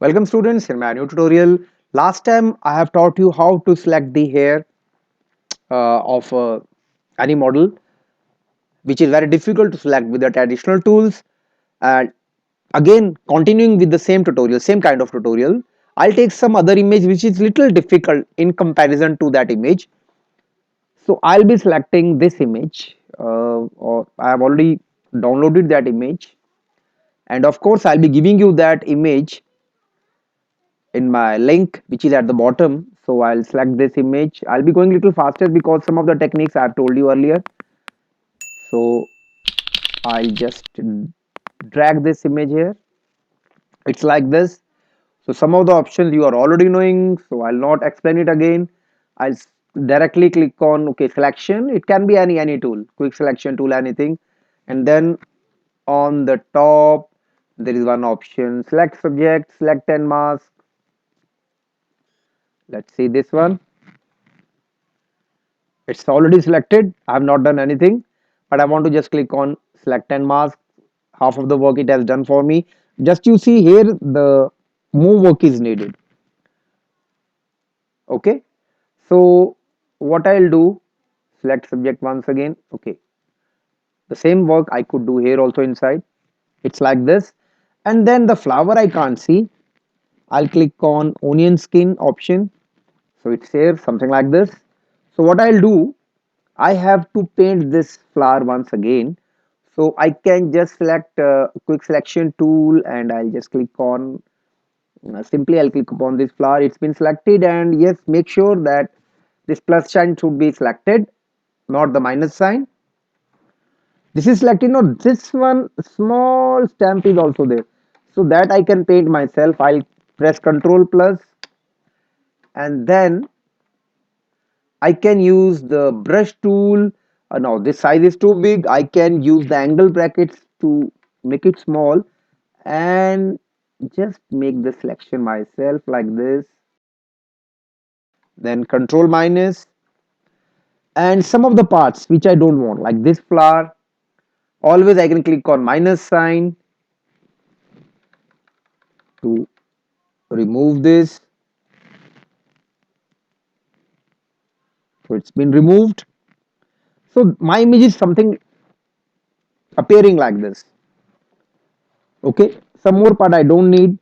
Welcome students in my new tutorial. Last time I have taught you how to select the hair of any model, which is very difficult to select with the traditional tools. And again, continuing with the same tutorial, same kind of tutorial, I'll take some other image which is little difficult in comparison to that image. So I'll be selecting this image, or I have already downloaded that image, and of course I'll be giving you that image in my link which is at the bottom. So I'll select this image. I'll be going a little faster because some of the techniques I've told you earlier. So I'll just drag this image here. It's like this. So some of the options you are already knowing, so I'll not explain it again. I'll directly click on okay selection. It can be any tool, quick selection tool, anything. And then on the top there is one option, select subject, select and mask. Let's see this one. It's already selected. I have not done anything, but I want to just click on select and mask. Half of the work it has done for me. Just you see here, the more work is needed. Okay. So what I'll do, select subject once again. Okay. The same work I could do here also inside. It's like this. And then the flower I can't see. I'll click on onion skin option. So it's here, something like this. So what I'll do, I have to paint this flower once again. So I can just select quick selection tool and I'll just click on simply I'll click upon this flower. It's been selected, and yes, make sure that this plus sign should be selected, not the minus sign. This is selected. No, this one small stamp is also there, so that I can paint myself. I'll press Control plus, and then I can use the brush tool. Now this size is too big. I can use the angle brackets to make it small and just make the selection myself like this. Then control minus, and some of the parts which I don't want, like this flower, always I can click on minus sign to remove this. So it's been removed. So my image is something appearing like this. Okay, some more part I don't need,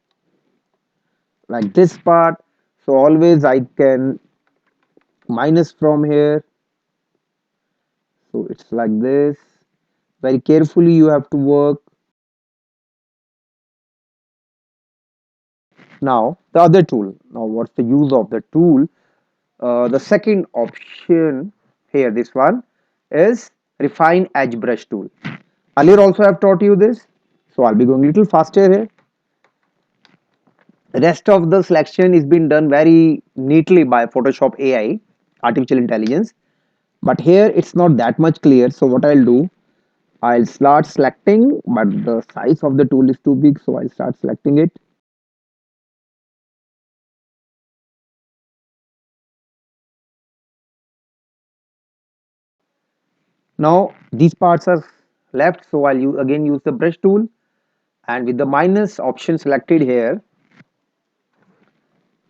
like this part. So always I can minus from here. So it's like this. Very carefully you have to work. Now the other tool. Now what's the use of the tool? The second option here, this one is refine edge brush tool. Earlier also I have taught you this. So I'll be going a little faster here. The rest of the selection is being done very neatly by Photoshop AI, artificial intelligence. But here it's not that much clear. So what I'll do, I'll start selecting, but the size of the tool is too big. So I'll start selecting it. Now these parts are left. So I'll again use the brush tool, and with the minus option selected here,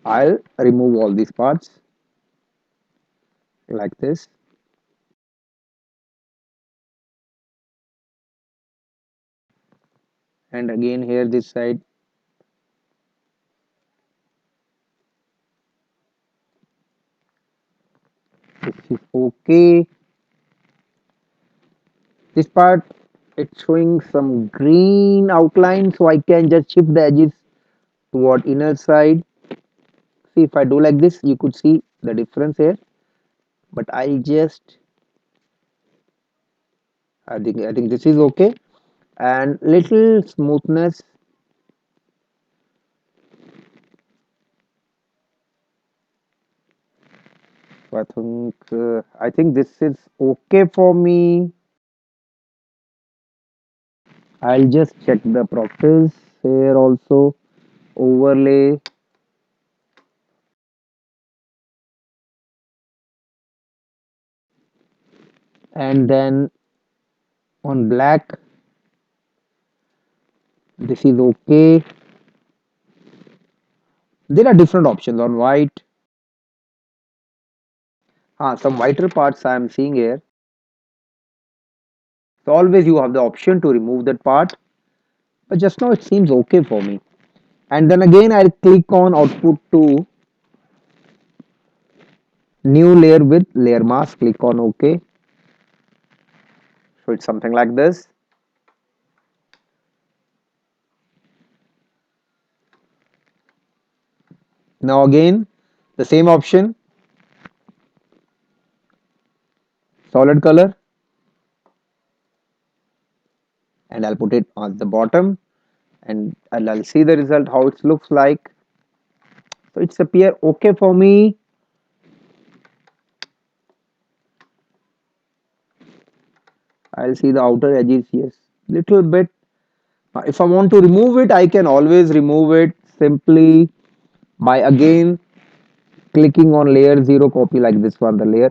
I'll remove all these parts like this. And again here this side. This is okay. This part, it's showing some green outline, so I can just shift the edges toward inner side. See, if I do like this, you could see the difference here. But I'll just, I think this is okay. And little smoothness. I think this is okay for me. I'll just check the properties here also. Overlay, and then on black, this is okay. There are different options on white. Some whiter parts I am seeing here. So always you have the option to remove that part. But just now it seems okay for me. And then again I'll click on output to new layer with layer mask. Click on OK. So it's something like this. Now again the same option, solid color, and I'll put it on the bottom, and I'll see the result how it looks like. So it's appear okay for me. I'll see the outer edges, yes, little bit. If I want to remove it, I can always remove it simply by again clicking on layer 0, copy like this one, the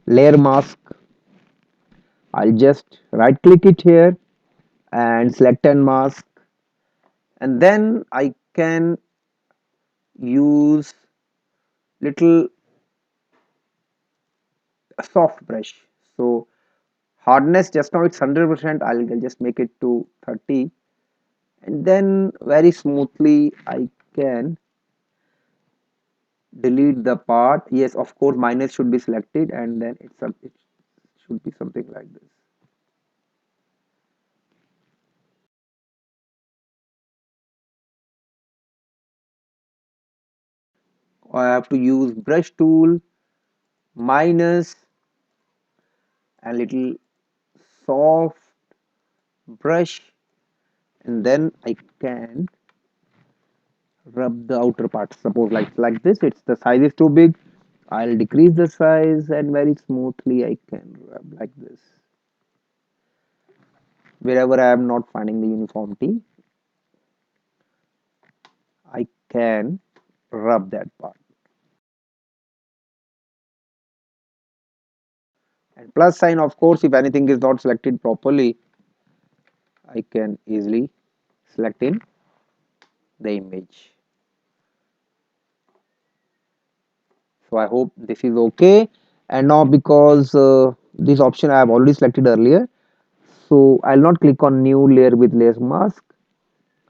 layer mask. I'll just right click it here and select and mask, and then I can use little soft brush. So hardness just now it's 100%. I'll just make it to 30, and then very smoothly I can delete the part. Yes, of course minus should be selected, and then it should be something like this. I have to use brush tool, minus, and little soft brush, and then I can rub the outer part. Suppose like this, it's the size is too big. I'll decrease the size, and very smoothly I can rub like this. Wherever I am not finding the uniformity, I can rub that part. And plus sign, of course, if anything is not selected properly, I can easily select in the image. So I hope this is okay. And now because this option I have already selected earlier, so I'll not click on new layer with layer mask.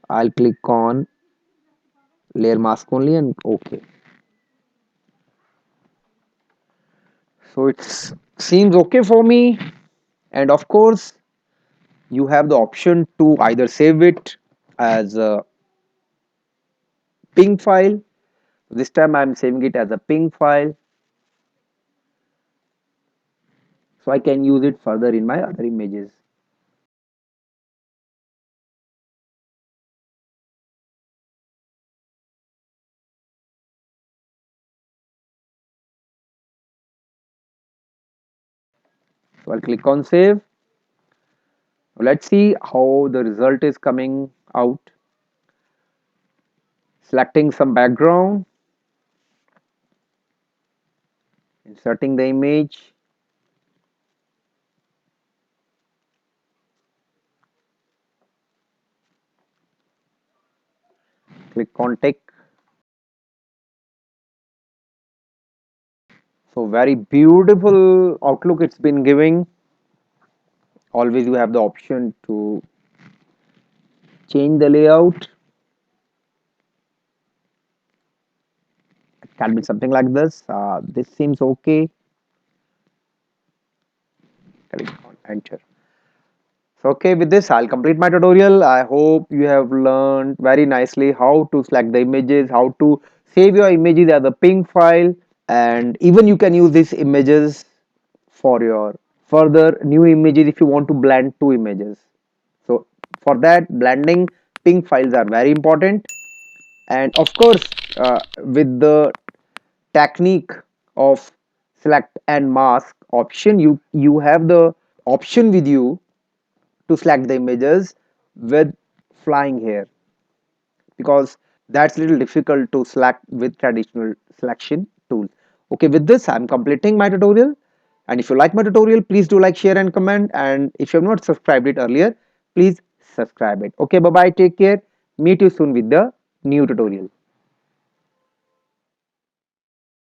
I'll click on layer mask only and okay. So it seems okay for me. And of course, you have the option to either save it as a ping file. This time I'm saving it as a ping file, so I can use it further in my other images. So I'll click on save. Let's see how the result is coming out. Selecting some background, inserting the image, click on tick. So very beautiful outlook it's been giving. Always you have the option to change the layout. It can be something like this. This seems okay. Click on enter. So okay, with this I'll complete my tutorial. I hope you have learned very nicely how to select the images, how to save your images as a ping file, and even you can use these images for your further new images if you want to blend two images. So for that, blending ping files are very important. And of course, with the technique of select and mask option, you have the option with you to select the images with flying hair, because that's a little difficult to select with traditional selection tools. Okay, with this I'm completing my tutorial, and if you like my tutorial, please do like, share and comment, and if you have not subscribed it earlier, please subscribe it. Okay, bye bye, take care, meet you soon with the new tutorial.